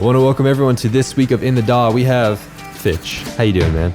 I want to welcome everyone to this week of In the DAW. We have Fytch. How you doing, man?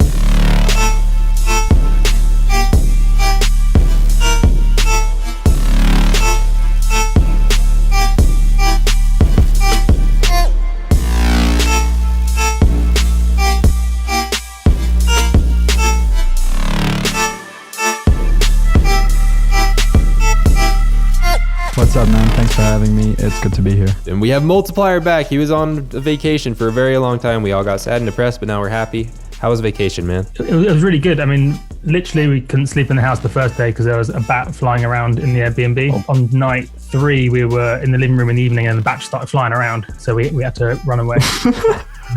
What's up, man? Thanks for having me. It's good to be here. And we have Multiplier back. He was on a vacation for a very long time. We all got sad and depressed, but now we're happy. How was vacation, man? It was really good. I mean, literally we couldn't sleep in the house the first day because there was a bat flying around in the Airbnb. On night 3, we were in the living room in the evening and the bat started flying around. So we had to run away.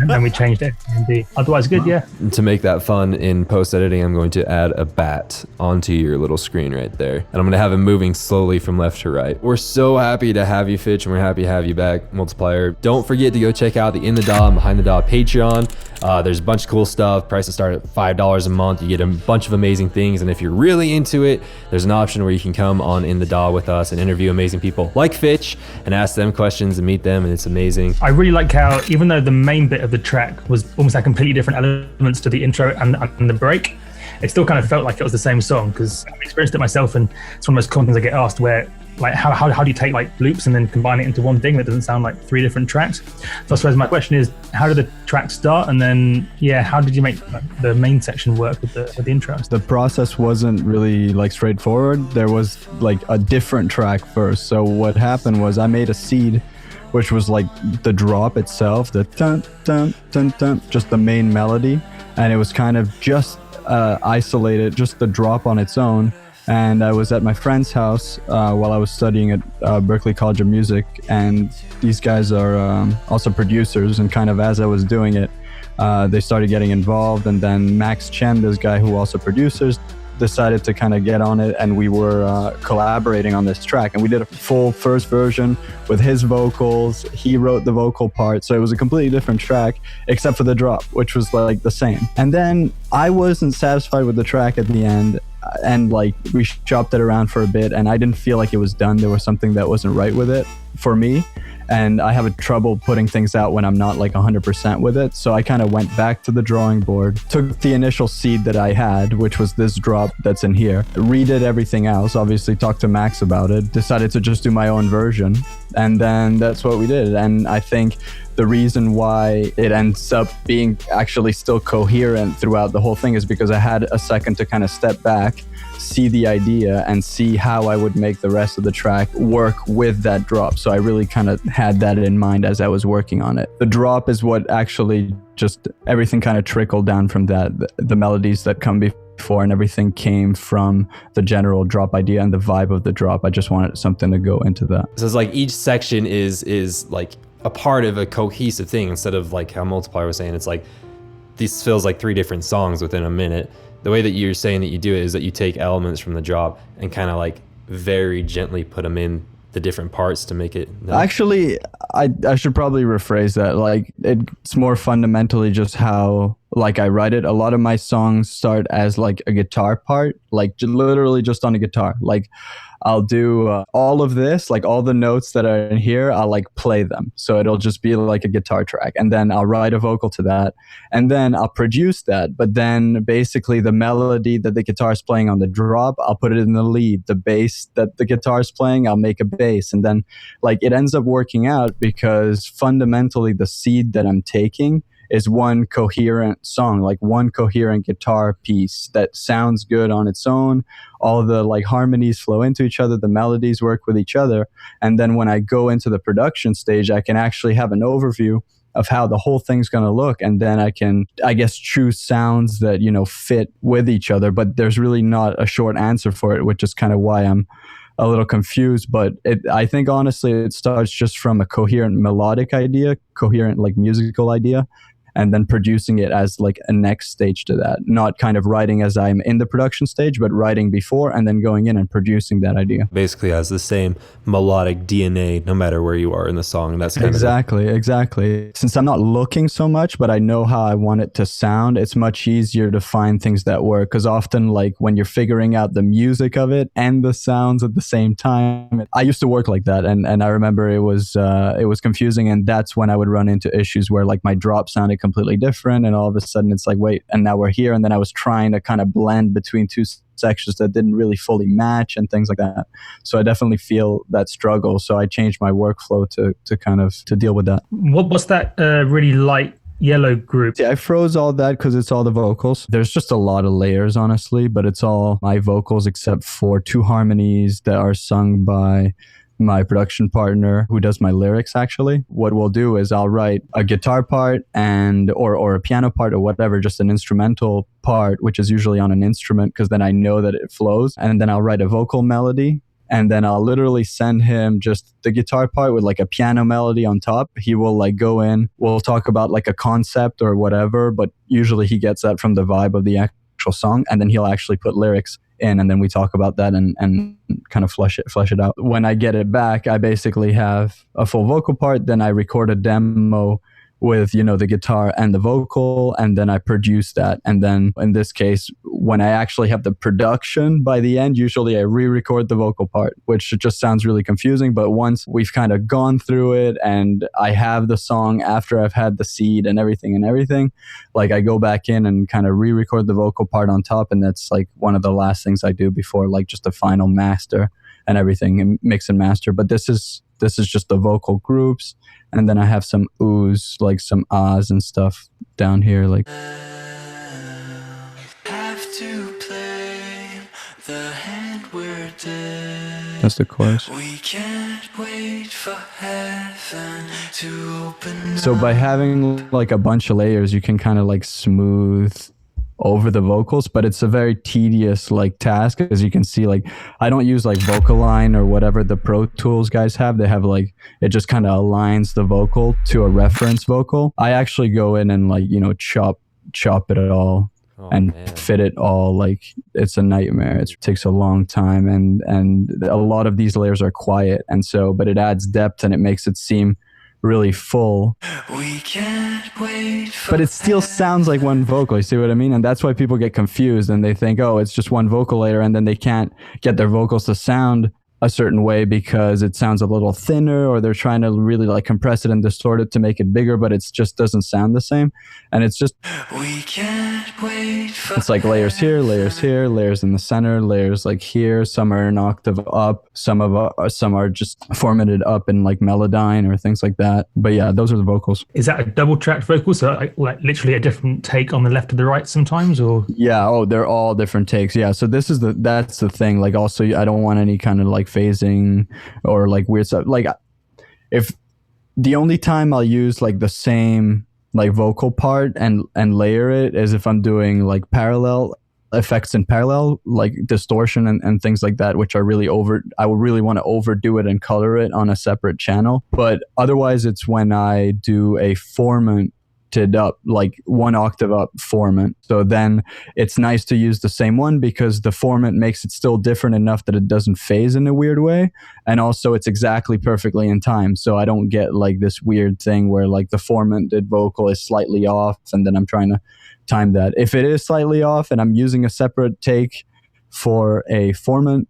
And then we changed it. Otherwise, good, yeah. To make that fun in post-editing, I'm going to add a bat onto your little screen right there. And I'm going to have him moving slowly from left to right. We're so happy to have you, Fytch, and we're happy to have you back, Multiplier. Don't forget to go check out the In the DAW and Behind the DAW Patreon. There's a bunch of cool stuff. Prices start at $5 a month. You get a bunch of amazing things. And if you're really into it, there's an option where you can come on In the DAW with us and interview amazing people like Fytch and ask them questions and meet them. And it's amazing. I really like how, even though the main bit of the track was almost like completely different elements to the intro and the break, it still kind of felt like it was the same song, because I've experienced it myself, and it's one of those common things I get asked where, like, how do you take like loops and then combine it into one thing that doesn't sound like 3 different tracks? So I suppose my question is, how did the track start, and then how did you make the main section work with the intro? The process wasn't really like straightforward. There was like a different track first. So what happened was I made a seed, which was like the drop itself, the dun dun dun dun, just the main melody, and it was kind of just isolated, just the drop on its own. And I was at my friend's house while I was studying at Berklee College of Music, and these guys are also producers, and kind of as I was doing it, they started getting involved, and then Max Chen, this guy who also produces, decided to kind of get on it, and we were collaborating on this track, and we did a full first version with his vocals. He wrote the vocal part, so it was a completely different track except for the drop, which was like the same. And then I wasn't satisfied with the track at the end, and like we shopped it around for a bit, and I didn't feel like it was done. There was something that wasn't right with it for me, and I have a trouble putting things out when I'm not like 100% with it. So I kind of went back to the drawing board, took the initial seed that I had, which was this drop that's in here, redid everything else, obviously talked to Max about it, decided to just do my own version, and then that's what we did. And I think the reason why it ends up being actually still coherent throughout the whole thing is because I had a second to kind of step back, see the idea, and see how I would make the rest of the track work with that drop. So I really kind of had that in mind as I was working on it. The drop is what actually just everything kind of trickled down from that. The melodies that come before and everything came from the general drop idea and the vibe of the drop. I just wanted something to go into that. So it's like each section is like a part of a cohesive thing, instead of like how Multiplier was saying, it's like this feels like 3 different songs within a minute. The way that you're saying that you do it is that you take elements from the drop and kind of like very gently put them in the different parts to make it. Actually, I should probably rephrase that. Like, it's more fundamentally just how like I write it. A lot of my songs start as like a guitar part, like literally just on a guitar. Like I'll do all of this, like all the notes that are in here, I'll like play them. So it'll just be like a guitar track, and then I'll write a vocal to that, and then I'll produce that. But then basically the melody that the guitar is playing on the drop, I'll put it in the lead. The bass that the guitar is playing, I'll make a bass. And then like it ends up working out because fundamentally the seed that I'm taking is one coherent song, like one coherent guitar piece that sounds good on its own. All the like harmonies flow into each other, the melodies work with each other. And then when I go into the production stage, I can actually have an overview of how the whole thing's going to look. And then I can, I guess, choose sounds that, you know, fit with each other. But there's really not a short answer for it, which is kind of why I'm a little confused. But I think honestly, it starts just from a coherent melodic idea, coherent like musical idea. and then producing it as like a next stage to that. Not kind of writing as I'm in the production stage, but writing before and then going in and producing that idea. Basically has the same melodic DNA no matter where you are in the song. That's kind Exactly. Since I'm not looking so much, but I know how I want it to sound, it's much easier to find things that work. Because often, like when you're figuring out the music of it and the sounds at the same time, I used to work like that, and I remember it was confusing, and that's when I would run into issues where like my drop sounded completely different, and all of a sudden it's like, wait, and now we're here, and then I was trying to kind of blend between two sections that didn't really fully match and things like that. So I definitely feel that struggle. So I changed my workflow to deal with that. What's that really light yellow group? Yeah, I froze all that because it's all the vocals. There's just a lot of layers, honestly, but it's all my vocals except for 2 harmonies that are sung by my production partner who does my lyrics. Actually, what we'll do is I'll write a guitar part and or a piano part or whatever, just an instrumental part, which is usually on an instrument because then I know that it flows, and then I'll write a vocal melody, and then I'll literally send him just the guitar part with like a piano melody on top. He will like go in, we'll talk about like a concept or whatever, but usually he gets that from the vibe of the actual song, and then he'll actually put lyrics in, and then we talk about that and kind of flesh it out. When I get it back, I basically have a full vocal part, then I record a demo with, you know, the guitar and the vocal, and then I produce that. And then in this case, when I actually have the production by the end, usually I re-record the vocal part, which just sounds really confusing. But once we've kind of gone through it and I have the song after I've had the seed and everything, like I go back in and kind of re-record the vocal part on top. And that's like one of the last things I do before like just the final master and everything, and mix and master. But this is just the vocal groups. And then I have some oohs, like some ahs and stuff down here. Like have to play the hand we're dead. That's the chorus. We can't wait for heaven to open. So by having like a bunch of layers, you can kind of like smooth over the vocals, but it's a very tedious like task, as you can see. Like I don't use like Vocaline or whatever the Pro Tools guys have. They have like, it just kind of aligns the vocal to a reference vocal. I actually go in and like, you know, chop it all fit it all. Like it's a nightmare. It takes a long time, and a lot of these layers are quiet, and so but it adds depth and it makes it seem really full. We can't wait for but it still sounds like one vocal, you see what I mean? And that's why people get confused and they think, oh, it's just one vocal layer, and then they can't get their vocals to sound a certain way because it sounds a little thinner, or they're trying to really like compress it and distort it to make it bigger, but it just doesn't sound the same. And it's just, we can't wait for it's like layers here, layers in the center, layers like here. Some are an octave up, some are just formatted up in like Melodyne or things like that. But yeah, those are the vocals. Is that a double tracked vocal? So like literally a different take on the left or the right sometimes, or? Yeah, oh, they're all different takes. Yeah, so that's the thing. Like also, I don't want any kind of like phasing or like weird stuff. Like if the only time I'll use like the same like vocal part and layer it is if I'm doing like parallel effects in parallel, like distortion and things like that, which are really I would really want to overdo it and color it on a separate channel. But otherwise it's when I do a format up, like one octave up format. So then it's nice to use the same one because the format makes it still different enough that it doesn't phase in a weird way. And also it's exactly perfectly in time. So I don't get like this weird thing where like the formatted vocal is slightly off and then I'm trying to time that. If it is slightly off and I'm using a separate take for a format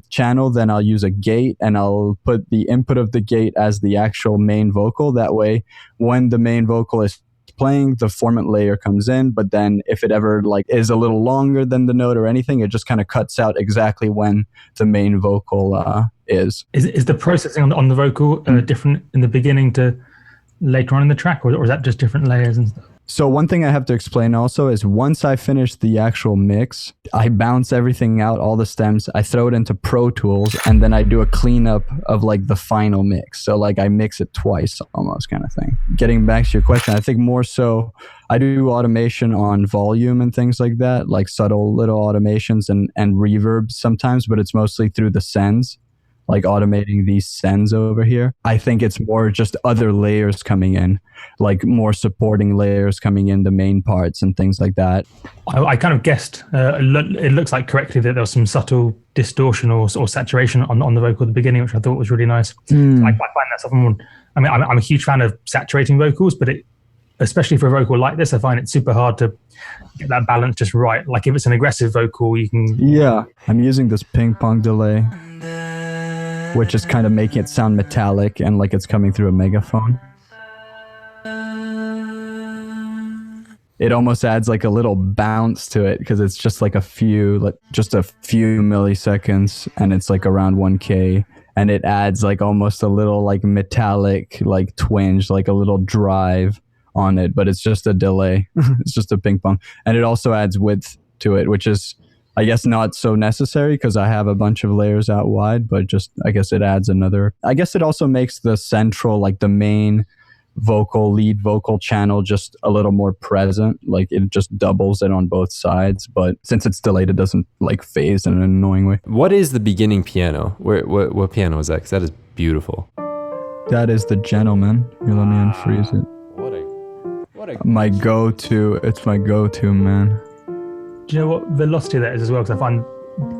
channel, then I'll use a gate and I'll put the input of the gate as the actual main vocal. That way, when the main vocal is playing, the format layer comes in, but then if it ever like is a little longer than the note or anything, it just kind of cuts out exactly when the main vocal is. Is the processing on the vocal different in the beginning to later on in the track, or is that just different layers and stuff? So one thing I have to explain also is once I finish the actual mix, I bounce everything out, all the stems, I throw it into Pro Tools, and then I do a cleanup of like the final mix. So like I mix it twice almost kind of thing. Getting back to your question, I think more so I do automation on volume and things like that, like subtle little automations and reverb sometimes, but it's mostly through the sends. like automating these sends over here. I think it's more just other layers coming in, like more supporting layers coming in the main parts and things like that. I kind of guessed, it looks like correctly, that there was some subtle distortion or saturation on the vocal at the beginning, which I thought was really nice. I find that often, I mean, I'm a huge fan of saturating vocals, but especially for a vocal like this, I find it super hard to get that balance just right. Like if it's an aggressive vocal, you can... Yeah, I'm using this ping pong delay, which is kind of making it sound metallic and like it's coming through a megaphone. It almost adds like a little bounce to it because it's just like just a few milliseconds, and it's like around 1K, and it adds like almost a little like metallic like twinge, like a little drive on it, but it's just a delay. It's just a ping pong, and it also adds width to it, which is, I guess, not so necessary because I have a bunch of layers out wide, but just, I guess it adds another. I guess it also makes the central, like the main lead vocal channel just a little more present. Like it just doubles it on both sides, but since it's delayed, it doesn't like phase in an annoying way. What is the beginning piano? What piano is that? Because that is beautiful. That is the Gentleman. Here, let me unfreeze it. My go-to. It's my go-to, man. Do you know what velocity that is as well? Because I find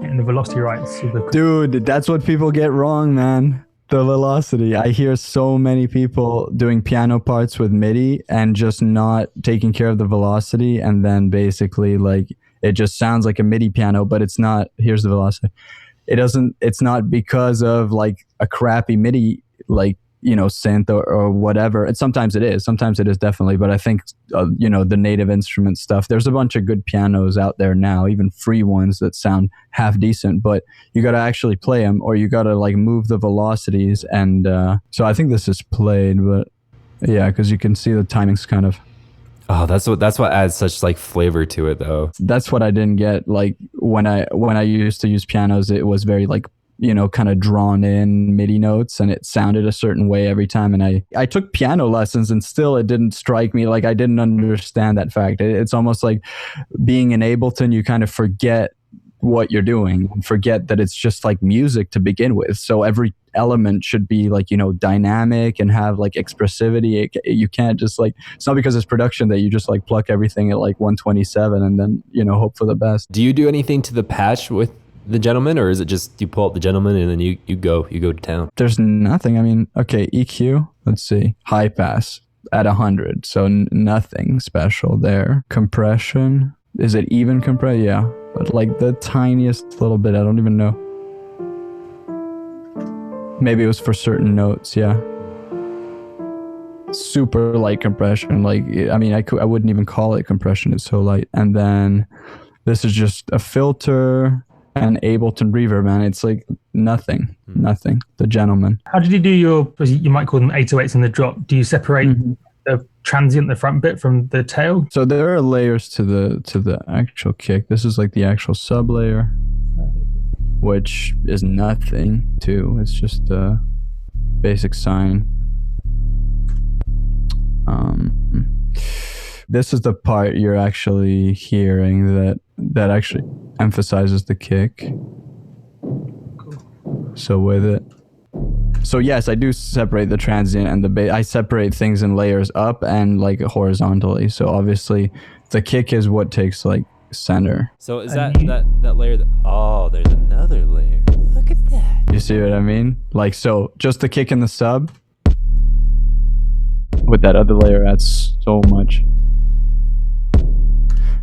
getting the velocity right super quick. Dude, that's what people get wrong, man. The velocity. I hear so many people doing piano parts with MIDI and just not taking care of the velocity, and then basically like it just sounds like a MIDI piano, but it's not. Here's the velocity. It's not because of like a crappy MIDI like, you know, synth or whatever. And sometimes it is definitely, but I think you know, the native instrument stuff, there's a bunch of good pianos out there now, even free ones that sound half decent, but you got to actually play them, or you got to like move the velocities. And so I think this is played, but yeah, because you can see the timing's kind of... Oh, that's what adds such like flavor to it though. That's what I didn't get. Like when I used to use pianos, it was very like, you know, kind of drawn in MIDI notes, and it sounded a certain way every time. And I took piano lessons, and still it didn't strike me. Like I didn't understand that fact. It's almost like being in Ableton, you kind of forget what you're doing and forget that it's just like music to begin with. So every element should be like, you know, dynamic and have like expressivity. You can't just like, it's not because it's production that you just like pluck everything at like 127 and then, you know, hope for the best. Do you do anything to the patch with the Gentleman, or is it just you pull up the Gentleman and then you go to town? There's nothing. I mean, okay, EQ, let's see, high pass at 100, so nothing special there. Compression, is it even compress? Yeah, but like the tiniest little bit. I don't even know. Maybe it was for certain notes. Yeah, super light compression. Like, I mean, I wouldn't even call it compression. It's so light. And then this is just a filter and Ableton reverb, man. It's like nothing. The Gentleman. How did you do you might call them 808s in the drop? Do you separate the transient, the front bit, from the tail? So there are layers to the actual kick. This is like the actual sub layer, which is nothing too. It's just a basic sine. This is the part you're actually hearing that actually emphasizes the kick. So with it, so yes, I do separate the transient and the bass. I separate things in layers up and like horizontally. So obviously the kick is what takes like center. So is that layer oh, there's another layer. Look at that. You see what I mean? Like, so just the kick and the sub with that other layer adds so much.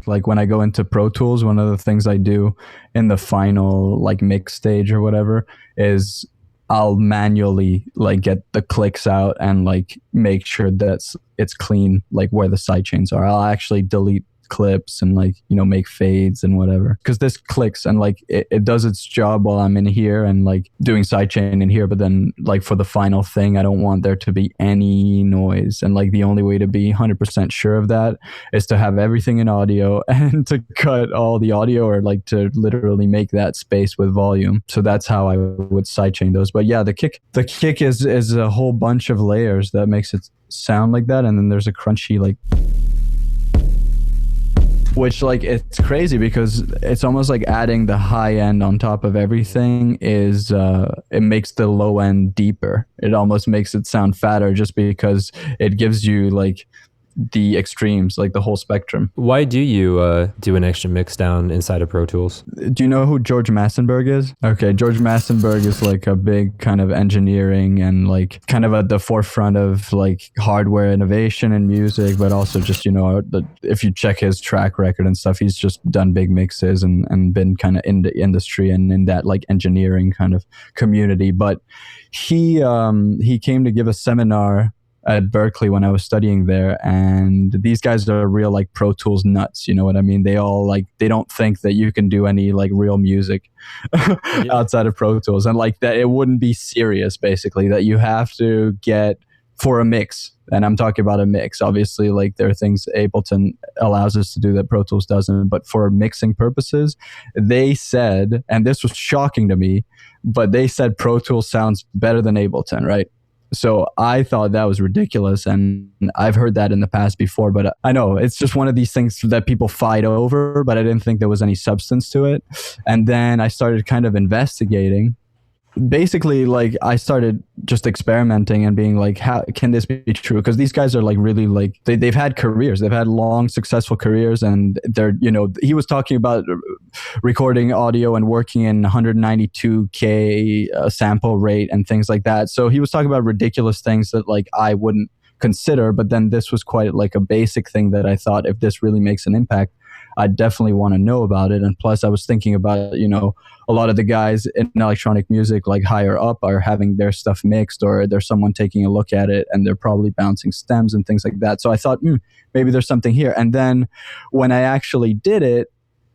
Like when I go into Pro Tools, one of the things I do in the final like mix stage or whatever is I'll manually like get the clicks out and like make sure that it's clean, like where the sidechains are. I'll actually delete clips and like, you know, make fades and whatever, because this clicks and like it does its job while I'm in here and like doing sidechain in here, but then like for the final thing I don't want there to be any noise, and like the only way to be 100% sure of that is to have everything in audio and to cut all the audio, or like to literally make that space with volume. So that's how I would sidechain those. But yeah, the kick is a whole bunch of layers that makes it sound like that, and then there's a crunchy like which like it's crazy because it's almost like adding the high end on top of everything is it makes the low end deeper. It almost makes it sound fatter just because it gives you like the extremes, like the whole spectrum. Why do you do an extra mix down inside of Pro Tools? Do you know who George Massenburg is? Okay, George Massenburg is like a big kind of engineering and like kind of at the forefront of like hardware innovation in music, but also just, you know, if you check his track record and stuff, he's just done big mixes and been kind of in the industry and in that like engineering kind of community. But he came to give a seminar at Berkeley when I was studying there, and these guys are real like Pro Tools nuts, you know what I mean? They all like, they don't think that you can do any like real music outside of Pro Tools, and like that it wouldn't be serious, basically, that you have to get for a mix. And I'm talking about a mix, obviously, like there are things Ableton allows us to do that Pro Tools doesn't, but for mixing purposes, they said, and this was shocking to me, but they said Pro Tools sounds better than Ableton, right? So I thought that was ridiculous, and I've heard that in the past before, but I know it's just one of these things that people fight over, but I didn't think there was any substance to it. And then I started kind of investigating. Basically, like I started just experimenting and being like, how can this be true? Because these guys are like really like they've had careers, they've had long successful careers, and they're, you know, he was talking about recording audio and working in 192k sample rate and things like that. So he was talking about ridiculous things that like I wouldn't consider, but then this was quite like a basic thing that I thought, if this really makes an impact, I definitely want to know about it. And plus I was thinking about, you know, a lot of the guys in electronic music like higher up are having their stuff mixed, or there's someone taking a look at it and they're probably bouncing stems and things like that. So I thought, maybe there's something here. And then when I actually did it,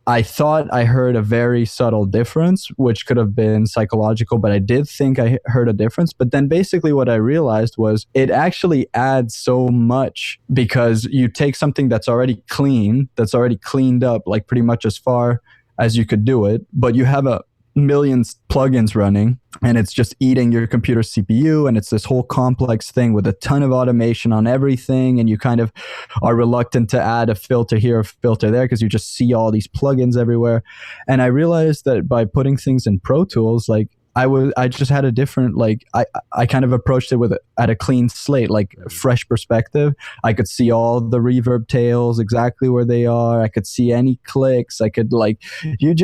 I thought I heard a very subtle difference, which could have been psychological, but I did think I heard a difference. But then basically what I realized was it actually adds so much, because you take something that's already clean, that's already cleaned up, like pretty much as far as you could do it, but you have a million plugins running and it's just eating your computer CPU, and it's this whole complex thing with a ton of automation on everything, and you kind of are reluctant to add a filter here, a filter there, because you just see all these plugins everywhere. And I realized that by putting things in Pro Tools, like I just had a different, like I kind of approached it with at a clean slate, like a fresh perspective. I could see all the reverb tails exactly where they are. I could see any clicks. I could like, you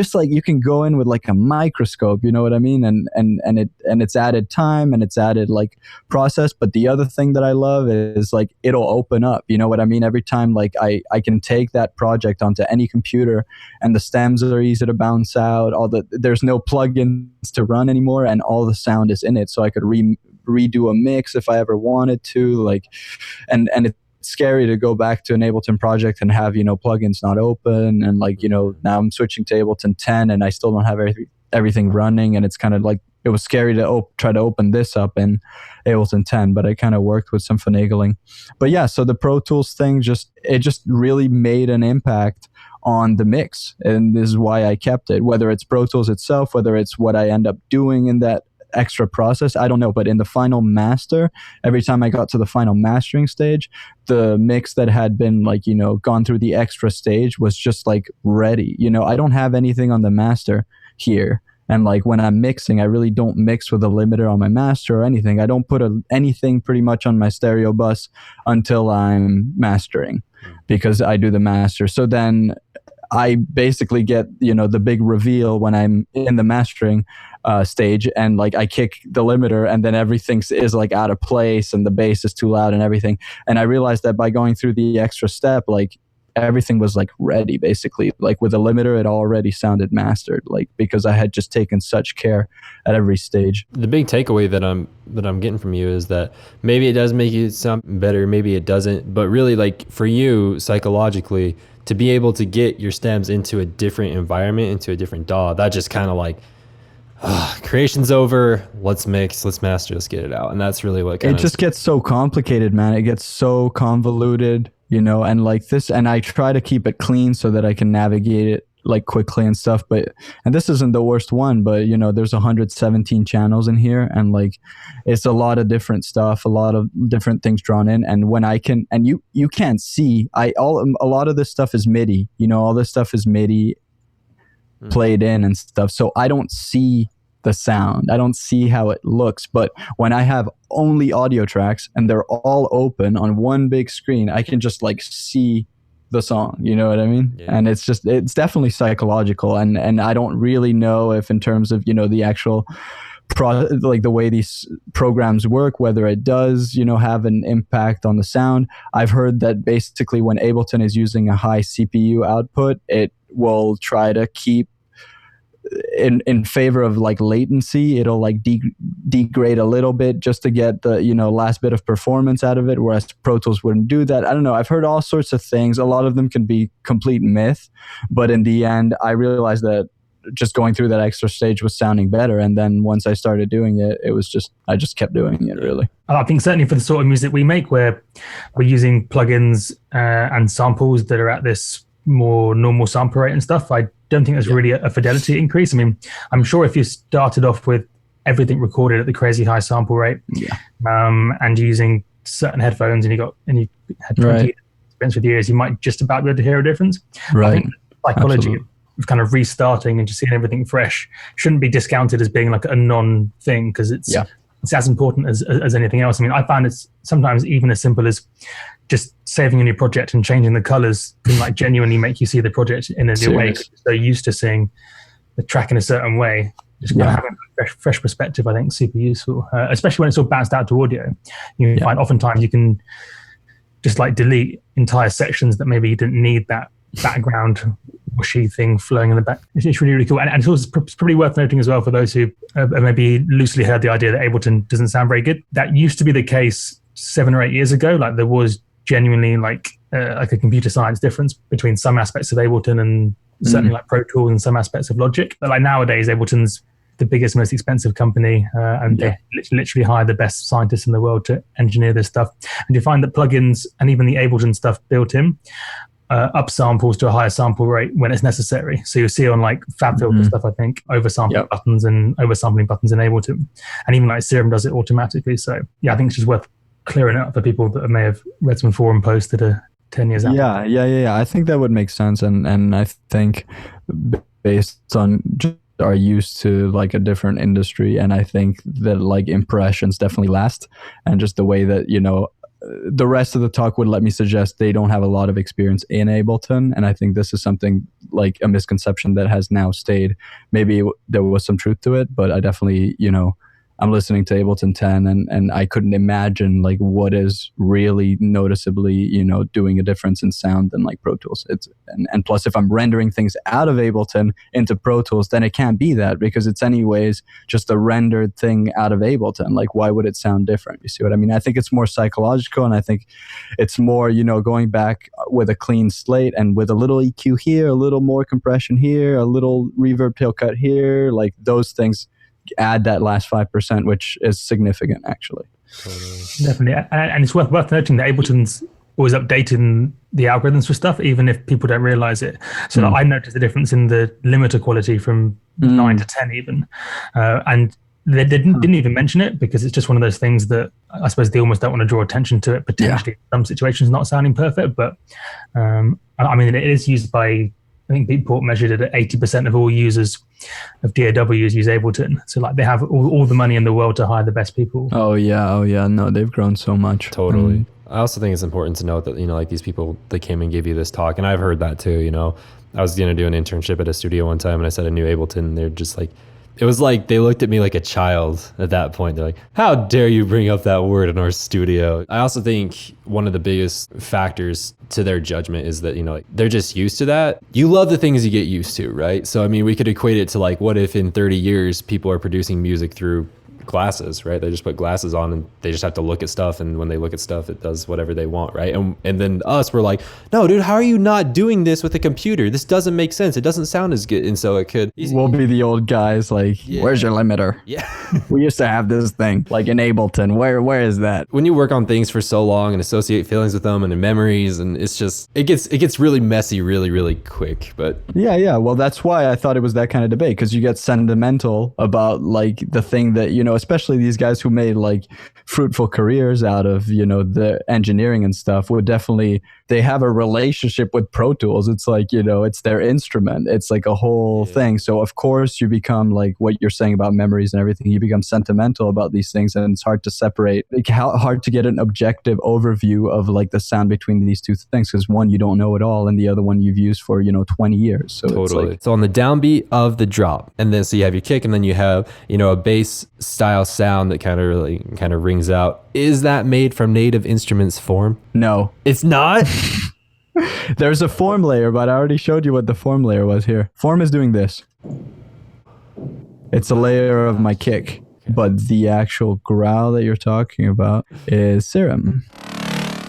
can go in with like a microscope, you know what I mean? And it's added time and it's added like process. But the other thing that I love is like, it'll open up, you know what I mean? Every time like I can take that project onto any computer, and the stems are easy to bounce out. There's no plugins to run anymore, and all the sound is in it, so I could redo a mix if I ever wanted to, like, and it's scary to go back to an Ableton project and have, you know, plugins not open, and like, you know, now I'm switching to Ableton 10 and I still don't have everything running, and it's kind of like, it was scary to try to open this up in Ableton 10, but I kind of worked with some finagling. But yeah, so the Pro Tools thing just really made an impact on the mix, and this is why I kept it. Whether it's Pro Tools itself, whether it's what I end up doing in that extra process, I don't know. But in the final master, every time I got to the final mastering stage, the mix that had been like, you know, gone through the extra stage was just like ready. You know, I don't have anything on the master here. And like when I'm mixing, I really don't mix with a limiter on my master or anything. I don't put anything pretty much on my stereo bus until I'm mastering, because I do the master. So then I basically get, you know, the big reveal when I'm in the mastering stage, and like I kick the limiter, and then everything is like out of place and the bass is too loud and everything. And I realized that by going through the extra step, like everything was like ready, basically. Like with a limiter, it already sounded mastered, like because I had just taken such care at every stage. The big takeaway that I'm getting from you is that maybe it does make you sound better, maybe it doesn't, but really like for you psychologically, to be able to get your stems into a different environment, into a different DAW, that just kind of like, creation's over, let's mix, let's master, let's get it out. And that's really what it just gets so complicated, man. It gets so convoluted, you know, and like this, and I try to keep it clean so that I can navigate it like quickly and stuff. And this isn't the worst one, but you know, there's 117 channels in here, and like it's a lot of different stuff, a lot of different things drawn in. And when I can, and you can't see, a lot of this stuff is MIDI, you know, all this stuff is MIDI played in and stuff. So I don't see the sound, I don't see how it looks. But when I have only audio tracks and they're all open on one big screen, I can just like see the song, you know what I mean? Yeah. And it's definitely psychological, and I don't really know if in terms of, you know, the actual like the way these programs work, whether it does, you know, have an impact on the sound. I've heard that basically when Ableton is using a high CPU output, it will try to keep in favor of like latency. It'll like degrade a little bit just to get the, you know, last bit of performance out of it, whereas Pro Tools wouldn't do that. I don't know, I've heard all sorts of things. A lot of them can be complete myth, but in the end I realized that just going through that extra stage was sounding better. And then once I started doing it, I just kept doing it, really. I think certainly for the sort of music we make, where we're using plugins and samples that are at this more normal sample rate and stuff, I don't think there's really a fidelity increase. I mean, I'm sure if you started off with everything recorded at the crazy high sample rate, and using certain headphones, and you had 20 experience with years, you might just about be able to hear a difference. Right. I think the psychology Absolutely. of kind of restarting and just seeing everything fresh shouldn't be discounted as being like a non-thing, because it's as important as anything else. I mean, I found it's sometimes even as simple as just saving a new project and changing the colors can like genuinely make you see the project in a new way. Because you're so used to seeing the track in a certain way, just kind of having a fresh perspective, I think, super useful, especially when it's all bounced out to audio. You find oftentimes you can just like delete entire sections that maybe you didn't need that background whooshy thing flowing in the back. It's really, really cool. And it's also probably worth noting as well for those who have maybe loosely heard the idea that Ableton doesn't sound very good. That used to be the case 7 or 8 years ago. Like there was genuinely like a computer science difference between some aspects of Ableton and certainly like Pro Tools and some aspects of Logic. But like nowadays, Ableton's the biggest, most expensive company, and they literally hire the best scientists in the world to engineer this stuff. And you find that plugins and even the Ableton stuff built in up samples to a higher sample rate when it's necessary. So you'll see on like FabFilter stuff, I think, oversampling buttons and oversampling buttons in Ableton. And even like Serum does it automatically. So yeah, I think it's just worth clearing up for people that may have read some forum posts that are 10 years out. Yeah. I think that would make sense. And I think based on just are used to like a different industry, and I think that like impressions definitely last, and just the way that, you know, the rest of the talk would let me suggest they don't have a lot of experience in Ableton. And I think this is something like a misconception that has now stayed. Maybe there was some truth to it, but I definitely, you know, I'm listening to Ableton 10 and I couldn't imagine like what is really noticeably, you know, doing a difference in sound than like Pro Tools. And plus if I'm rendering things out of Ableton into Pro Tools, then it can't be that, because it's anyways just a rendered thing out of Ableton. Like why would it sound different? You see what I mean? I think it's more psychological, and I think it's more, you know, going back with a clean slate and with a little EQ here, a little more compression here, a little reverb tail cut here, like those things add that last 5%, which is significant actually. Definitely. And it's worth noting that Ableton's always updating the algorithms for stuff, even if people don't realize it. So I noticed the difference in the limiter quality from 9 to 10 even. And they didn't even mention it, because it's just one of those things that I suppose they almost don't want to draw attention to it, potentially in some situations not sounding perfect. But I mean, it is used by, I think Beatport measured it at 80% of all users of DAWs use Ableton. So like they have all the money in the world to hire the best people. Oh yeah. No, they've grown so much. Totally. I also think it's important to note that, you know, like these people, they came and gave you this talk, and I've heard that too, you know. I was going to do an internship at a studio one time, and I said I knew Ableton, and they're just like, it was like they looked at me like a child at that point. They're like, how dare you bring up that word in our studio? I also think one of the biggest factors to their judgment is that, you know, like, they're just used to that. You love the things you get used to, right? So, I mean, we could equate it to like, what if in 30 years people are producing music through glasses, right? They just put glasses on and they just have to look at stuff, and when they look at stuff, it does whatever they want, right? And then us, we're like, no, dude, how are you not doing this with a computer? This doesn't make sense. It doesn't sound as good. And so it could. We'll be the old guys like, where's your limiter? Yeah. We used to have this thing like in Ableton. Where is that? When you work on things for so long and associate feelings with them and their memories, and it's just, it gets really messy really, really quick. But yeah. Well, that's why I thought it was that kind of debate, because you get sentimental about like the thing that, you know, especially these guys who made like fruitful careers out of, you know, the engineering and stuff would definitely, they have a relationship with Pro Tools. It's like, you know, it's their instrument. It's like a whole thing. So of course you become like what you're saying about memories and everything. You become sentimental about these things, and it's hard to separate, like hard to get an objective overview of like the sound between these two things, because one, you don't know it all, and the other one you've used for, you know, 20 years. So totally. It's like, so on the downbeat of the drop, and then so you have your kick, and then you have, you know, a bass style sound that kind of rings out. Is that made from native instruments form? no. It's not. There's a form layer, but I already showed you what the form layer was here. Form is doing this. It's a layer of my kick, but the actual growl that you're talking about is Serum.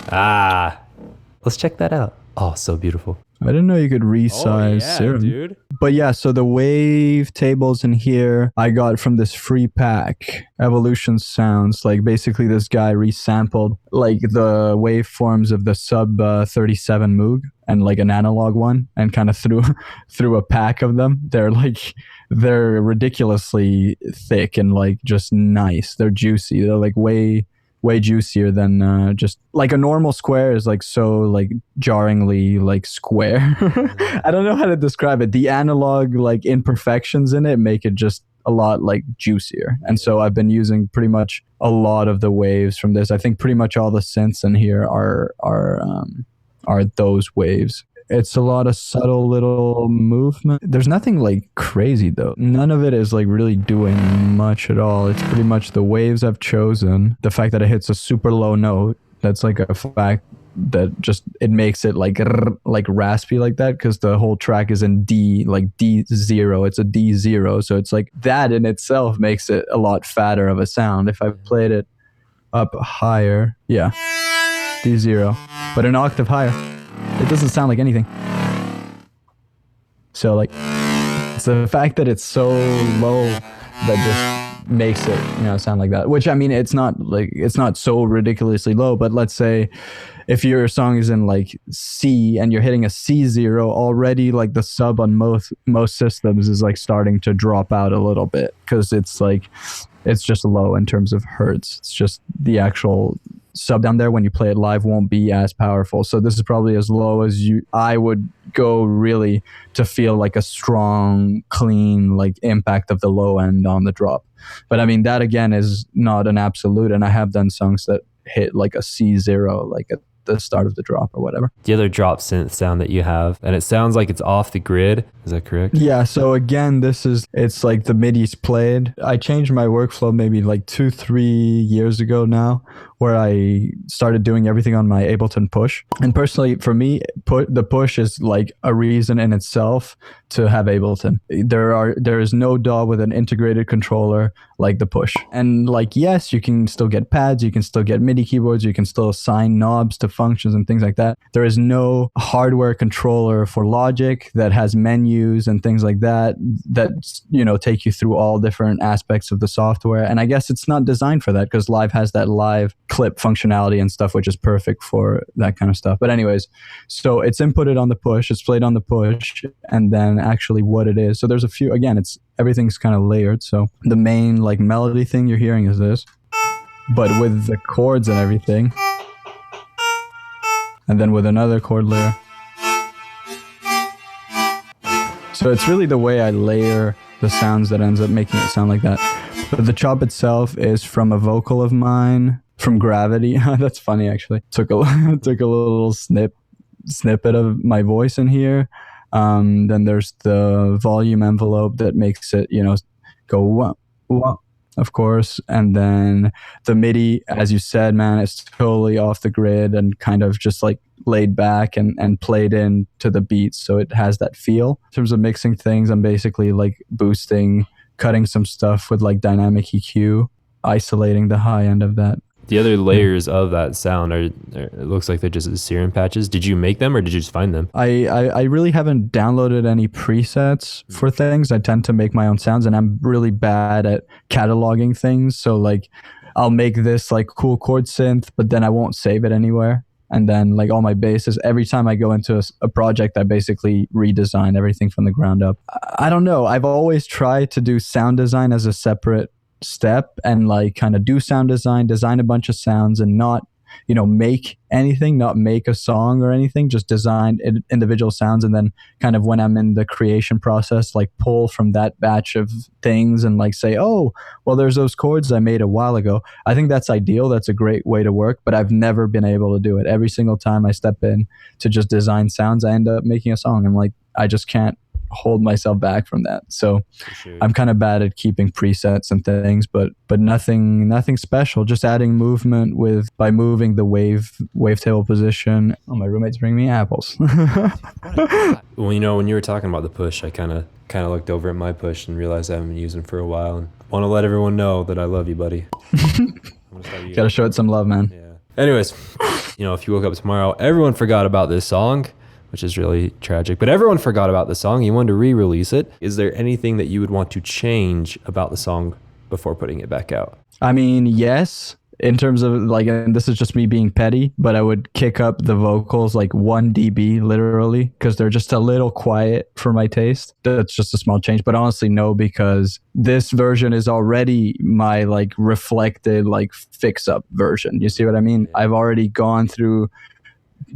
Let's check that out. Oh, so beautiful. I didn't know you could resize Serum. Dude. But yeah, so the wave tables in here I got from this free pack, Evolution Sounds. Like basically this guy resampled like the waveforms of the sub 37 Moog and like an analog one, and kind of threw a pack of them. They're ridiculously thick and like just nice. They're juicy. They're like way juicier than just like a normal square is like so like jarringly like square. I don't know how to describe it. The analog like imperfections in it make it just a lot like juicier. And so I've been using pretty much a lot of the waves from this. I think pretty much all the synths in here are those waves. It's a lot of subtle little movement. There's nothing like crazy though. None of it is like really doing much at all. It's pretty much the waves I've chosen. The fact that it hits a super low note, that's like a fact that just, it makes it like raspy like that, because the whole track is in D, like D0. It's a D0. So it's like that in itself makes it a lot fatter of a sound. If I played it up higher, yeah, D0, but an octave higher, it doesn't sound like anything. So like, it's the fact that it's so low that just makes it, you know, sound like that. Which, I mean, it's not so ridiculously low, but let's say if your song is in like C and you're hitting a C0 already, like the sub on most systems is like starting to drop out a little bit, because it's like, it's just low in terms of hertz. It's just the actual sub down there when you play it live won't be as powerful. So this is probably as low as I would go really to feel like a strong, clean like impact of the low end on the drop. But I mean, that again is not an absolute, and I have done songs that hit like a C0 like at the start of the drop or whatever. The other drop synth sound that you have, and it sounds like it's off the grid. Is that correct? Yeah. So again, it's like the MIDI's played. I changed my workflow maybe like 2-3 years ago now, where I started doing everything on my Ableton push. And personally, for me, the push is like a reason in itself to have Ableton. There is no DAW with an integrated controller like the push. And like, yes, you can still get pads, you can still get MIDI keyboards, you can still assign knobs to functions and things like that. There is no hardware controller for Logic that has menus and things like that, you know, take you through all different aspects of the software. And I guess it's not designed for that, because Live has that live clip functionality and stuff, which is perfect for that kind of stuff. But anyways, so it's inputted on the push, it's played on the push, and then actually what it is. So there's a few, again, everything's kind of layered. So the main like melody thing you're hearing is this, but with the chords and everything, and then with another chord layer. So it's really the way I layer the sounds that ends up making it sound like that. But the chop itself is from a vocal of mine from Gravity. That's funny, actually. Took a little snippet of my voice in here. Then there's the volume envelope that makes it, you know, go wah, wah, of course. And then the MIDI, as you said, man, it's totally off the grid and kind of just like laid back and played in to the beats. So it has that feel. In terms of mixing things, I'm basically like boosting, cutting some stuff with like dynamic EQ isolating the high end of that. The other layers of that sound it looks like they're just serum patches. Did you make them or did you just find them? I really haven't downloaded any presets for things. I tend to make my own sounds, and I'm really bad at cataloging things. So like I'll make this like cool chord synth, but then I won't save it anywhere. And then like all my basses, every time I go into a project, I basically redesign everything from the ground up. I don't know. I've always tried to do sound design as a separate step and like kind of do sound design a bunch of sounds and not, you know, make anything, not make a song or anything, just design individual sounds. And then kind of when I'm in the creation process, like pull from that batch of things and like say, oh, well, there's those chords I made a while ago. I think that's ideal. That's a great way to work, but I've never been able to do it. Every single time I step in to just design sounds, I end up making a song. I'm like, I just can't hold myself back from that. So sure. I'm kind of bad at keeping presets and things, but nothing special. Just adding movement by moving the wavetable position. Oh, my roommate's bringing me apples. Well, you know, when you were talking about the push, I kind of looked over at my push and realized I haven't been using it for a while, and want to let everyone know that I love you, buddy. Gotta show it some love, man. Yeah. Anyways, you know, if you woke up tomorrow, everyone forgot about this song, which is really tragic, but everyone forgot about the song. You wanted to re-release it. Is there anything that you would want to change about the song before putting it back out? I mean, yes, in terms of like, and this is just me being petty, but I would kick up the vocals like 1 dB literally, because they're just a little quiet for my taste. That's just a small change, but honestly, no, because this version is already my like reflected like fix up version. You see what I mean? I've already gone through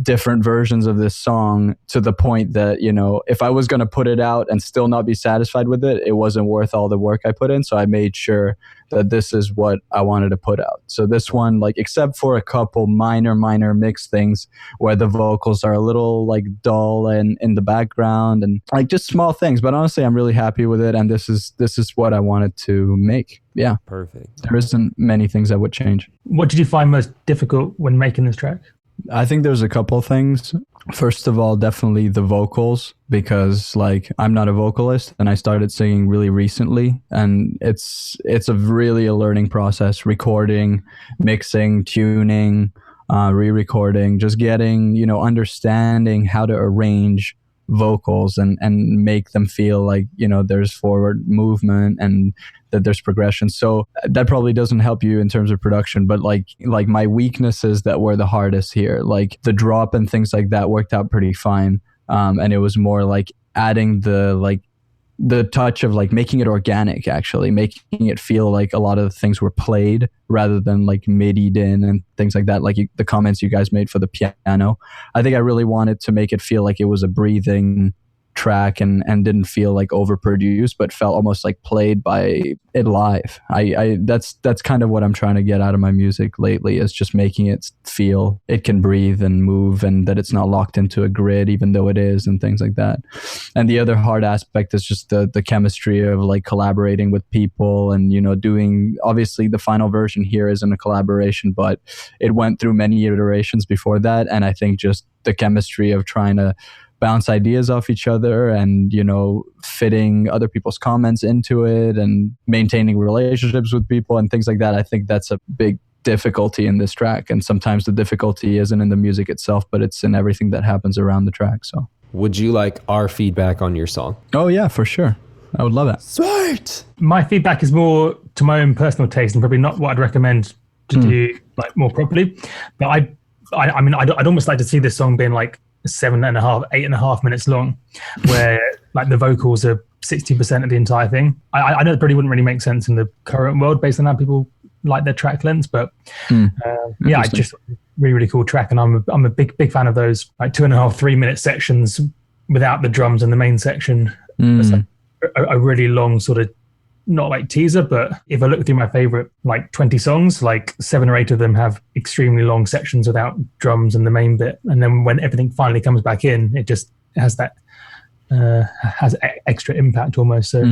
different versions of this song to the point that, you know, if I was going to put it out and still not be satisfied with it, it wasn't worth all the work I put in. So I made sure that this is what I wanted to put out. So this one, like, except for a couple minor mix things where the vocals are a little like dull and in the background and like just small things, but honestly, I'm really happy with it. And this is what I wanted to make. Yeah. Perfect. There isn't many things I would change. What did you find most difficult when making this track? I think there's a couple things. First of all, definitely the vocals, because like I'm not a vocalist and I started singing really recently, and it's a learning process, recording, mixing, tuning, re-recording, just getting, you know, understanding how to arrange vocals and make them feel like, you know, there's forward movement and that there's progression. So that probably doesn't help you in terms of production, but like my weaknesses that were the hardest here, like the drop and things like that worked out pretty fine. And it was more like adding the touch of like making it organic, actually making it feel like a lot of the things were played rather than like midi'd in and things like that. Like the comments you guys made for the piano, I think I really wanted to make it feel like it was a breathing track and didn't feel like overproduced, but felt almost like played by it live. That's kind of what I'm trying to get out of my music lately, is just making it feel it can breathe and move, and that it's not locked into a grid, even though it is, and things like that. And the other hard aspect is just the chemistry of like collaborating with people, and, you know, doing, obviously the final version here isn't a collaboration, but it went through many iterations before that. And I think just the chemistry of trying to bounce ideas off each other and, you know, fitting other people's comments into it and maintaining relationships with people and things like that. I think that's a big difficulty in this track. And sometimes the difficulty isn't in the music itself, but it's in everything that happens around the track. So would you like our feedback on your song? Oh yeah, for sure. I would love that. Sweet. My feedback is more to my own personal taste and probably not what I'd recommend to do like more properly. But I mean, I'd almost like to see this song being like 8.5 minutes long, where like the vocals are 60% of the entire thing. I know it probably wouldn't really make sense in the current world based on how people like their track lengths, but yeah, just really cool track, and I'm a big fan of those like 2.5-3 minute sections without the drums in the main section. It's like a really long sort of, not like teaser, but if I look through my favorite like 20 songs, like 7 or 8 of them have extremely long sections without drums in the main bit, and then when everything finally comes back in, it just has that has extra impact almost. So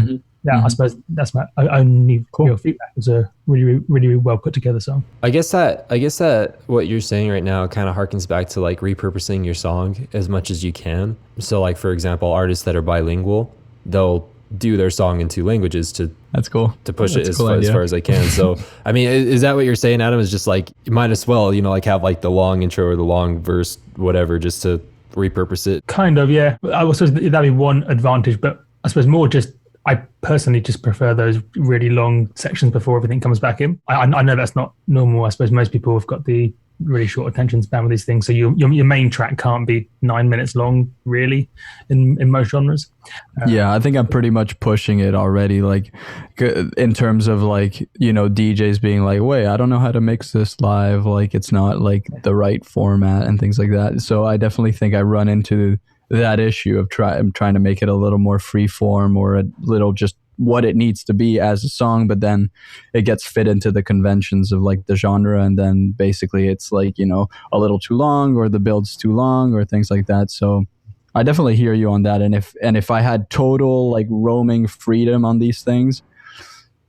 I suppose that's my only feedback. It was a really well put together song. I guess that what you're saying right now kind of harkens back to like repurposing your song as much as you can. So like, for example, artists that are bilingual, they'll do their song in 2 languages to That's cool. to push That's it a cool as idea. far as I can. So, I mean, is that what you're saying, Adam? Is just like, you might as well, you know, like have like the long intro or the long verse, whatever, just to repurpose it. Kind of, yeah. I suppose that'd be one advantage, but I suppose more just, I personally just prefer those really long sections before everything comes back in. I know that's not normal. I suppose most people have got the really short attention span with these things. So your main track can't be 9 minutes long, really, in most genres. Yeah, I think I'm pretty much pushing it already, like in terms of like, you know, DJs being like, wait, I don't know how to mix this live, like it's not like the right format and things like that. So I definitely think I run into that issue of I'm trying to make it a little more free form or a little just what it needs to be as a song, but then it gets fit into the conventions of like the genre, and then basically it's like, you know, a little too long or the build's too long or things like that. So I definitely hear you on that. And if I had total like roaming freedom on these things,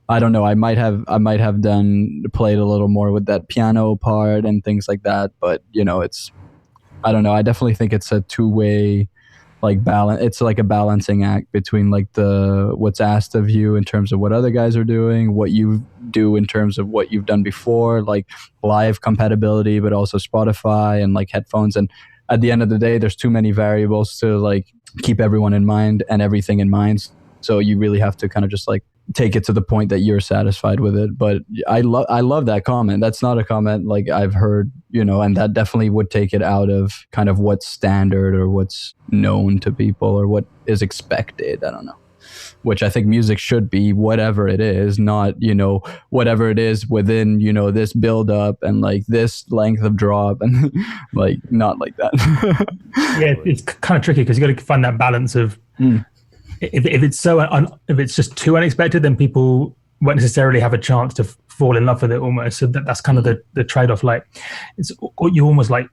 I don't know, I might have played a little more with that piano part and things like that. But you know, I don't know, I definitely think it's a two-way like balance. It's like a balancing act between like what's asked of you in terms of what other guys are doing, what you do in terms of what you've done before, like live compatibility, but also Spotify and like headphones. And at the end of the day, there's too many variables to like keep everyone in mind and everything in mind. So you really have to kind of just like take it to the point that you're satisfied with it. But I love that comment. That's not a comment like I've heard, you know, and that definitely would take it out of kind of what's standard or what's known to people or what is expected. I don't know. Which I think music should be whatever it is, not, you know, whatever it is within, you know, this build up and like this length of drop and like not like that. Yeah, it's kind of tricky because you got to find that balance of if it's just too unexpected, then people won't necessarily have a chance to fall in love with it almost. So that's kind of the trade-off. Like you almost like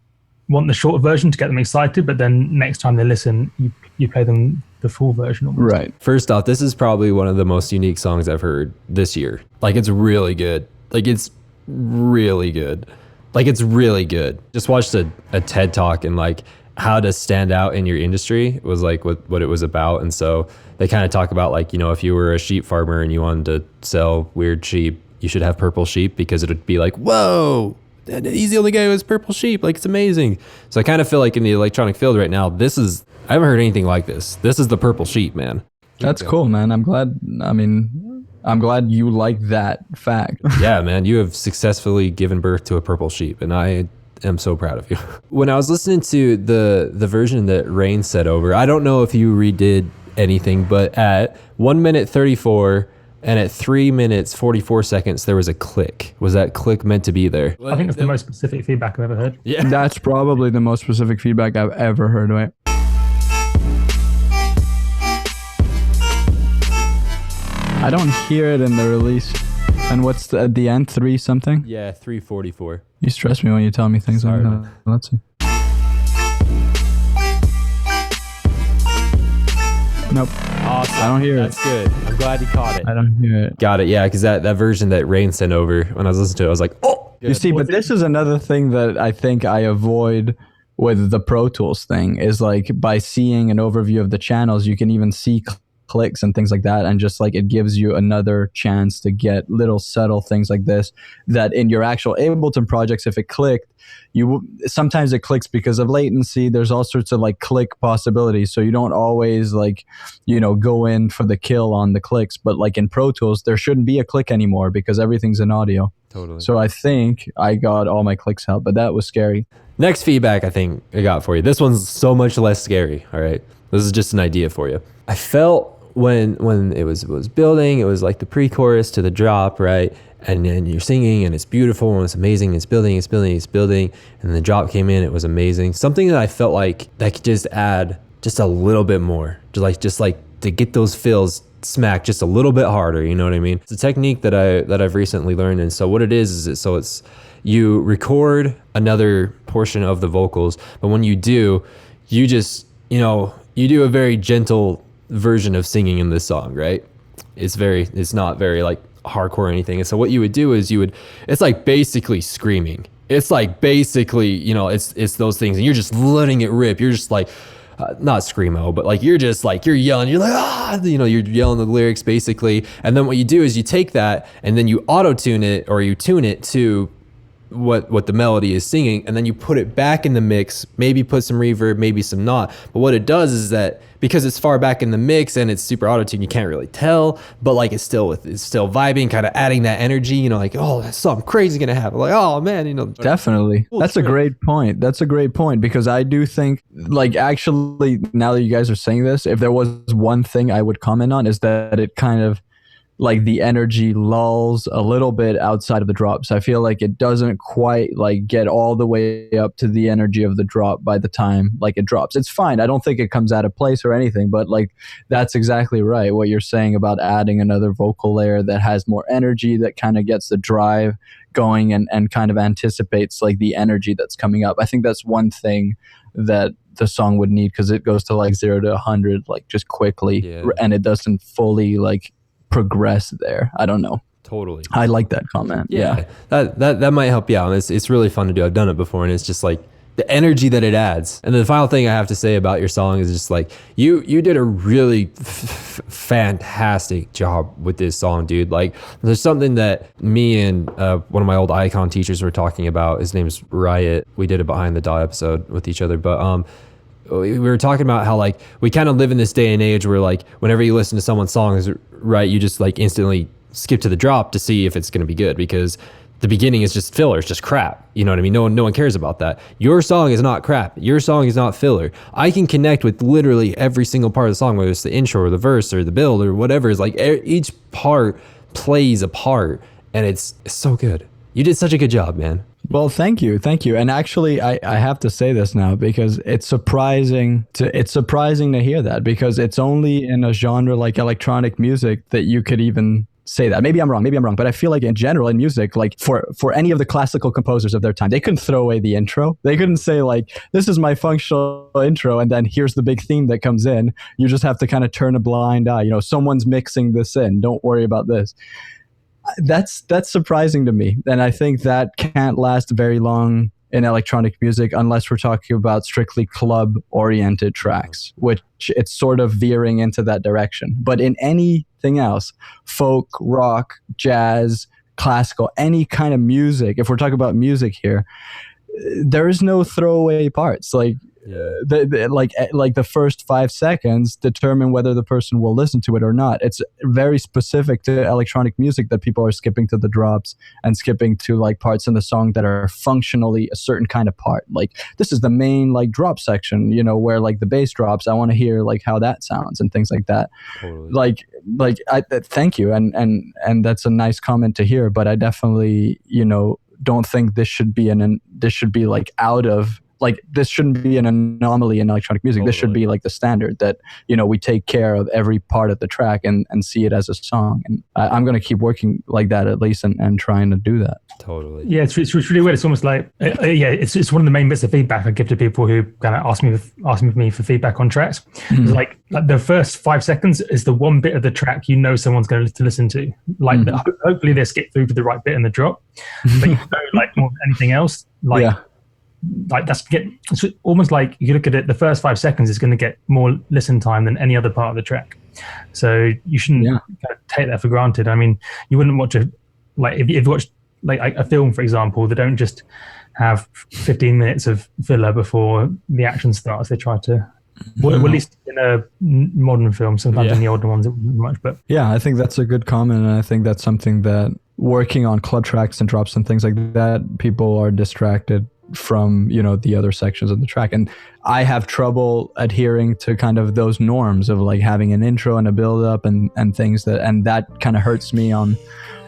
want the short version to get them excited, but then next time they listen, you play them the full version almost. Right. First off, this is probably one of the most unique songs I've heard this year. Like, it's really good. Like, it's really good. Just watched a TED Talk and like how to stand out in your industry was like what it was about. And so they kind of talk about like, you know, if you were a sheep farmer and you wanted to sell weird sheep, you should have purple sheep because it would be like, whoa, he's the only guy who has purple sheep. Like, it's amazing. So I kind of feel like in the electronic field right now, I haven't heard anything like this. This is the purple sheep, man. That's cool, man. I'm glad you like that fact. Yeah, man, you have successfully given birth to a purple sheep, and I am so proud of you. When I was listening to the version that Rain said over, I don't know if you redid anything, but at 1 minute 34 and at 3 minutes 44 seconds, there was a click. Was that click meant to be there? I think it's the most specific feedback I've ever heard. Yeah. That's probably the most specific feedback I've ever heard. Right? I don't hear it in the release. And what's at the end? 3 something? Yeah, 344. You stress me when you tell me things. Sorry, like man. that. Let's see. Nope. Awesome. I don't hear it. That's good. I'm glad you caught it. I don't hear it. Got it. Yeah, because that version that Rain sent over, when I was listening to it, I was like, oh. You see, but this is another thing that I think I avoid with the Pro Tools thing is like by seeing an overview of the channels, you can even see clicks and things like that, and just like it gives you another chance to get little subtle things like this that in your actual Ableton projects, if it clicked, sometimes it clicks because of latency. There's all sorts of like click possibilities, so you don't always like, you know, go in for the kill on the clicks. But like in Pro Tools, there shouldn't be a click anymore because everything's in audio. Totally. So I think I got all my clicks out, but that was scary. Next feedback I think I got for you. This one's so much less scary. All right, this is just an idea for you. I felt when it was building, it was like the pre-chorus to the drop, right? And then you're singing and it's beautiful and it's amazing. It's building. And the drop came in. It was amazing. Something that I felt like that could just add just a little bit more, just like to get those fills smack just a little bit harder. You know what I mean? It's a technique that I've recently learned. And so what it is it's you record another portion of the vocals, but when you do, you just, you know, you do a very gentle version of singing in this song, right? It's not very like hardcore or anything. And so what you would do is it's like basically screaming. It's like basically, you know, it's those things and you're just letting it rip. You're just like, not screamo, but like you're just like, you're yelling, you're like, you're yelling the lyrics basically. And then what you do is you take that and then you auto tune it, or you tune it to what the melody is singing, and then you put it back in the mix, maybe put some reverb, maybe some not. But what it does is that because it's far back in the mix and it's super auto-tuned, you can't really tell, but like it's still vibing, kind of adding that energy, like, oh, that's something crazy gonna happen, like, oh man, Definitely. That's a great point. That's a great point, because I do think, like, actually, now that you guys are saying this, if there was one thing I would comment on, is that it kind of, like, the energy lulls a little bit outside of the drops. I feel like it doesn't quite like get all the way up to the energy of the drop by the time like it drops. It's fine. I don't think it comes out of place or anything, but like that's exactly right. What you're saying about adding another vocal layer that has more energy, that kind of gets the drive going and kind of anticipates like the energy that's coming up. I think that's one thing that the song would need, because it goes to like 0 to 100 like just quickly, and it doesn't fully like progress there. I don't know. Totally. I like that comment. Yeah. That might help you out. It's really fun to do. I've done it before, and it's just like the energy that it adds. And the final thing I have to say about your song is just like you did a really fantastic job with this song, dude. Like there's something that me and one of my old icon teachers were talking about. His name's Wyatt. We did a Behind the DAW episode with each other, but we were talking about how like we kind of live in this day and age where like whenever you listen to someone's songs, right, you just like instantly skip to the drop to see if it's going to be good, because the beginning is just filler. It's just crap. You know what I mean? No one cares about that. Your song is not crap. Your song is not filler. I can connect with literally every single part of the song, whether it's the intro or the verse or the build or whatever. It's like each part plays a part, and it's so good. You did such a good job, man. Well, thank you. And actually, I have to say this now, because it's surprising to hear that, because it's only in a genre like electronic music that you could even say that. Maybe I'm wrong, but I feel like in general in music, like for any of the classical composers of their time, they couldn't throw away the intro. They couldn't say like, this is my functional intro, and then here's the big theme that comes in. You just have to kind of turn a blind eye. Someone's mixing this in. Don't worry about this. That's surprising to me, and I think that can't last very long in electronic music unless we're talking about strictly club oriented tracks, which it's sort of veering into that direction. But in anything else, folk, rock, jazz, classical, any kind of music, if we're talking about music here, there is no throwaway parts. Like the first 5 seconds determine whether the person will listen to it or not. It's very specific to electronic music that people are skipping to the drops and skipping to like parts in the song that are functionally a certain kind of part. Like this is the main like drop section, where like the bass drops. I want to hear like how that sounds and things like that. Totally. Thank you, and that's a nice comment to hear. But I definitely don't think this should be like out of. Like this shouldn't be an anomaly in electronic music. Totally. This should be like the standard that, we take care of every part of the track and see it as a song. And I'm going to keep working like that at least and trying to do that. Totally. Yeah, it's really weird. It's almost like, it's one of the main bits of feedback I give to people who kind of ask me for feedback on tracks. Mm-hmm. Like the first 5 seconds is the one bit of the track someone's going to listen to. Like hopefully they skip through to the right bit in the drop. But like more than anything else, like... Yeah. Like it's almost like you look at it, the first 5 seconds is going to get more listen time than any other part of the track. So you shouldn't kind of take that for granted. I mean, you wouldn't watch if you watch like a film, for example, they don't just have 15 minutes of filler before the action starts. They try to, well, at least in a modern film, sometimes in the older ones, it wasn't much. But yeah, I think that's a good comment. And I think that's something that working on club tracks and drops and things like that, people are distracted from the other sections of the track, and I have trouble adhering to kind of those norms of like having an intro and a build up and things that kind of hurts me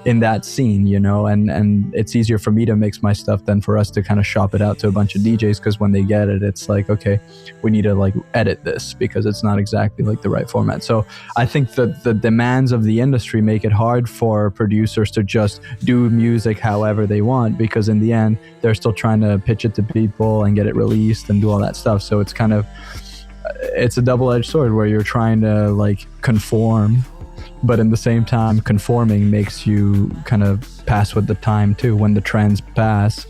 in that scene, and it's easier for me to mix my stuff than for us to kind of shop it out to a bunch of DJs, because when they get it, it's like, okay, we need to like edit this because it's not exactly like the right format. So I think that the demands of the industry make it hard for producers to just do music however they want, because in the end they're still trying to pitch it to people and get it released and do all that stuff. So it's kind of, it's a double-edged sword where you're trying to like conform, but in the same time, conforming makes you kind of pass with the time too. When the trends pass,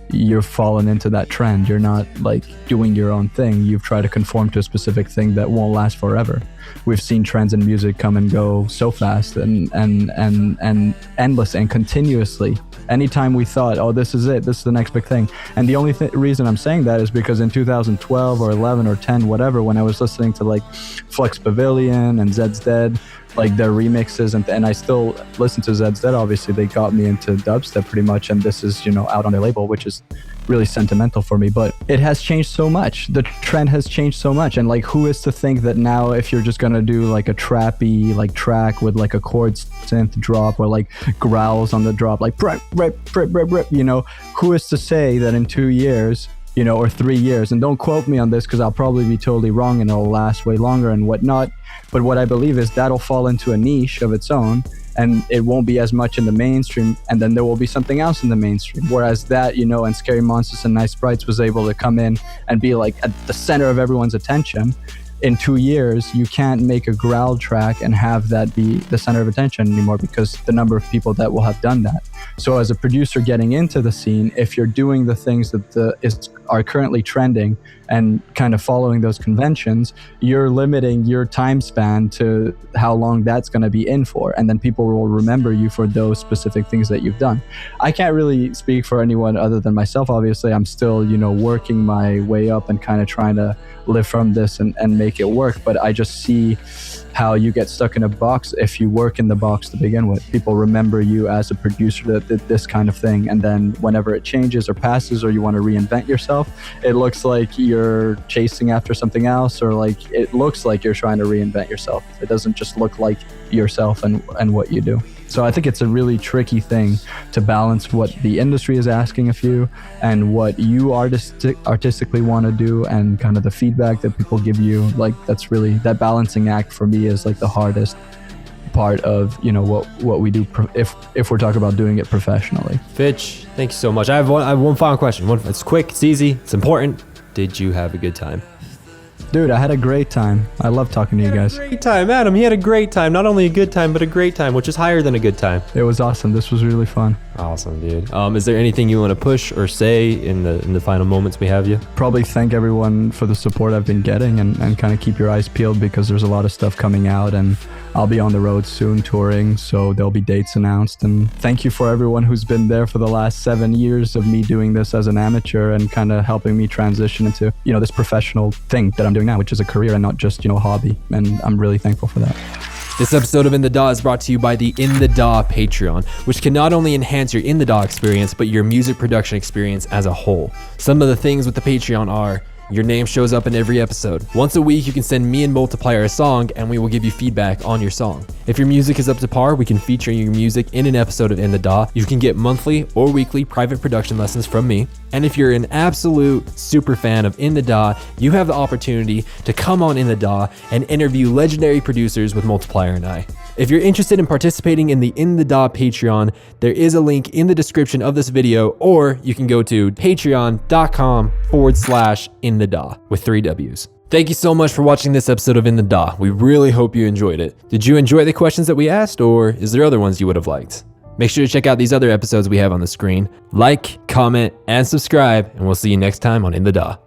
you've fallen into that trend. You're not like doing your own thing. You've tried to conform to a specific thing that won't last forever. We've seen trends in music come and go so fast and endless and continuously. Anytime we thought, oh, this is it, this is the next big thing. And the only reason I'm saying that is because in 2012 or 11 or 10, whatever, when I was listening to like Flux Pavilion and Zed's Dead, like their remixes, and I still listen to Zed's Dead, obviously they got me into dubstep pretty much, and this is, you know, out on their label, which is really sentimental for me. But it has changed so much. The trend has changed so much, and like, who is to think that now if you're just gonna do like a trappy like track with like a chord synth drop or like growls on the drop, like you know, who is to say that in 2 years, you know, or 3 years, and don't quote me on this because I'll probably be totally wrong and it'll last way longer and whatnot, but what I believe is that'll fall into a niche of its own, and it won't be as much in the mainstream, and then there will be something else in the mainstream. Whereas that, you know, and Scary Monsters and Nice Sprites was able to come in and be like at the center of everyone's attention. In 2 years, you can't make a growl track and have that be the center of attention anymore, because the number of people that will have done that. So as a producer getting into the scene, if you're doing the things that are currently trending and kind of following those conventions, you're limiting your time span to how long that's going to be in for, and then people will remember you for those specific things that you've done. I can't really speak for anyone other than myself. Obviously, I'm still, you know, working my way up and kind of trying to live from this and make it work, but I just see how you get stuck in a box if you work in the box to begin with. People remember you as a producer that did this kind of thing, and then whenever it changes or passes or you want to reinvent yourself, it looks like you're chasing after something else, or like it looks like you're trying to reinvent yourself. It doesn't just look like yourself and what you do. So I think it's a really tricky thing to balance what the industry is asking of you and what you artistically want to do, and kind of the feedback that people give you. Like, that's really, that balancing act for me is like the hardest part of, you know, what we do if we're talking about doing it professionally. Fytch, thank you so much. I have one final question. It's quick, it's easy, it's important. Did you have a good time? Dude, I had a great time. I love talking to you guys. Great time, Adam. He had a great time. Not only a good time, but a great time, which is higher than a good time. It was awesome. This was really fun. Awesome, dude. Is there anything you want to push or say in the final moments we have you? Probably thank everyone for the support I've been getting, and kind of keep your eyes peeled, because there's a lot of stuff coming out, and I'll be on the road soon touring, so there'll be dates announced. And thank you for everyone who's been there for the last 7 years of me doing this as an amateur and kind of helping me transition into, you know, this professional thing that I'm doing now, which is a career and not just, you know, a hobby. And I'm really thankful for that. This episode of In the DAW is brought to you by the In the DAW Patreon, which can not only enhance your In the DAW experience, but your music production experience as a whole. Some of the things with the Patreon are: your name shows up in every episode. Once a week, you can send me and Multiplier a song, and we will give you feedback on your song. If your music is up to par, we can feature your music in an episode of In the DAW. You can get monthly or weekly private production lessons from me. And if you're an absolute super fan of In the DAW, you have the opportunity to come on In the DAW and interview legendary producers with Multiplier and I. If you're interested in participating in the In the DAW Patreon, there is a link in the description of this video, or you can go to patreon.com/In the DAW with 3 W's. Thank you so much for watching this episode of In the DAW. We really hope you enjoyed it. Did you enjoy the questions that we asked, or is there other ones you would have liked? Make sure to check out these other episodes we have on the screen. Like, comment, and subscribe, and we'll see you next time on In the DAW.